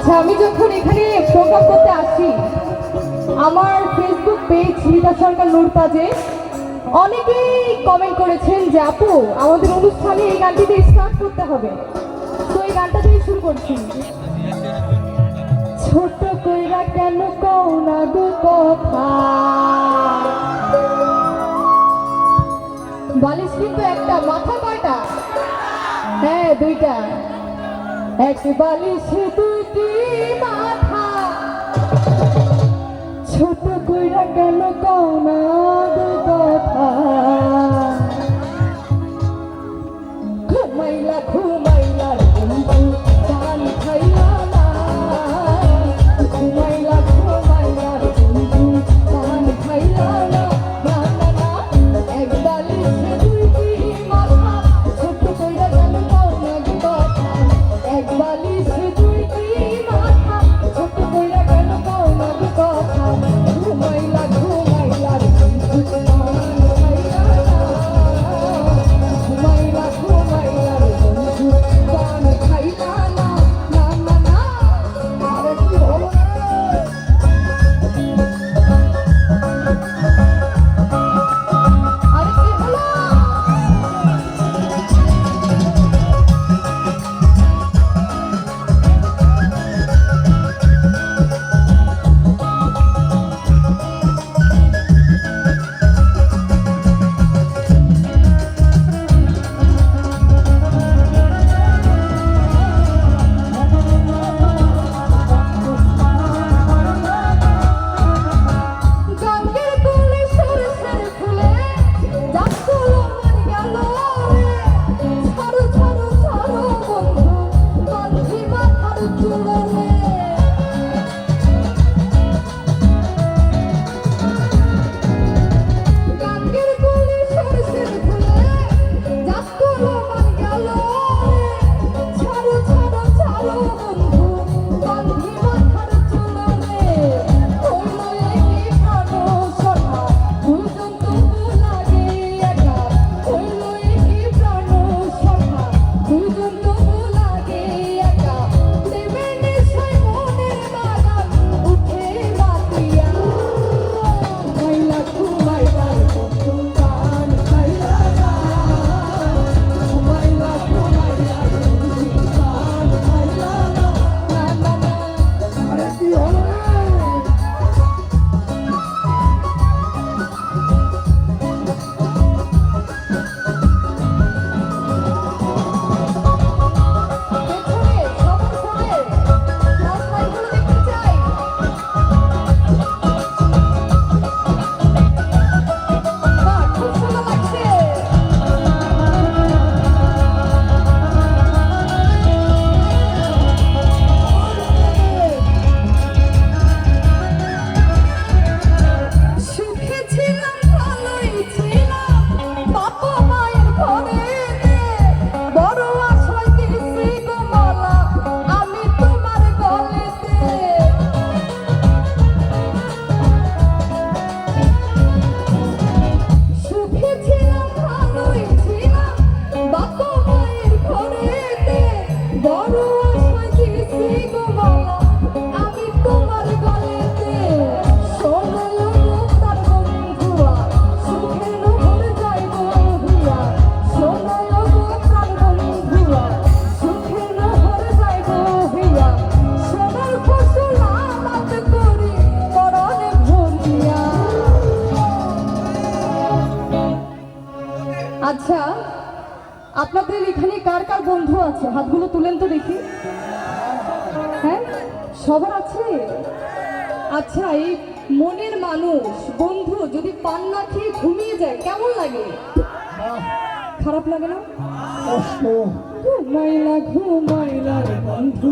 আচ্ছা, আমি যখন এখানে প্রোগ্রাম করতে আসি, আমার ফেসবুক পেজ রিতা সরকার নূরতাজে অনেকেই কমেন্ট করেছেন যে আপু আমাদের অনুষ্ঠানে এই গানটি দিয়ে স্টার্ট করতে হবে। তো এই গানটা দিয়ে শুরু করছি। ছোট কইরা কেন কও না গো কথা, বালিশ কিন্তু একটা, মাথা কয়টা? হ্যাঁ, দুইটা। এক বালিশ দুটি মাথা, ছোট কইরা কেন কও না গো কথা। ঘুমাইলা ঘুমাইলা বন্ধু গান খাইলা না, ঘুমাইলা ঘুমাইলা বন্ধু গান খাইলা না। না না না, এক বালিশ দুটি মাথা, ছোট কইরা কেন কও না গো কথা। এক বালিশ দুটি মাথা, ছোট কইরা কেন কও না গো কথা। ঘুমাইলা ঘুমাইলা বন্ধু গান খাইলা না, ঘুমাইলা ঘুমাইলা বন্ধু গান খাইলা না। না না না, আরে কি হলো রে? আরে কি হলো? গাঙ্গের কোলে সরষের ফুলে যাচ্ছিল মন গেল রে। ছাড়ো ছাড়ো ছাড়ো বন্ধু বাঁধি মাথার চুলে রে। গাঙ্গের কোলে সরষের ফুলে যাচ্ছিল মন গেল রে। ছাড়ো ছাড়ো ছাড়ো বন্ধু বাঁধি মাথার চুলে রে। হইলো একই প্রাণ সখা, দুজন তবু লাগে একা। হইলো একই প্রাণ সখা, দুজন তবু লাগে একা। প্রেমের নেশায় মনের বাগান উঠে মাতিয়া। ঘুমাইলা ঘুমাইলা বন্ধু গান খাইলা না, ঘুমাইলা ঘুমাইলা বন্ধু গান খাইলা না। না না না, আরে কি হলো রে? পেছনে সবার ফোনে রাস্তাগুলো দেখতে চাই। বাহ, খুব সুন্দর লাগছে। সুখে ছিলাম ভালোই ছিলাম বাবা মায়ের ঘরেতে, বড় আশায় দিছি গো মালা আমি তোমার গলেতে। সুখে ছিলাম ভালোই ছিলাম বাবা মায়ের ঘরেতে, বড় আশায় দিছি গো মালা আমি তোমার গলেতে। শোনো গো তার বন্ধুয়া, সুখের নহর যাইব ভিয়া। শোনো গো তার বন্ধুয়া, সুখের নহর যাইব ভিয়া। সোনার ফসল আবাদ করি পরনে ভরিয়া। আচ্ছা, আপনাদের এখানে কার কার বন্ধু আছে? হাতগুলো তুলেন তো দেখি। হ্যাঁ, সবার আছে। আচ্ছা, এই মনের মানুষ বন্ধু যদি পান না খেয়ে ঘুমিয়ে যায় কেমন লাগে? খারাপ লাগে না? ঘুমাইলা ঘুমাইলা রে বন্ধু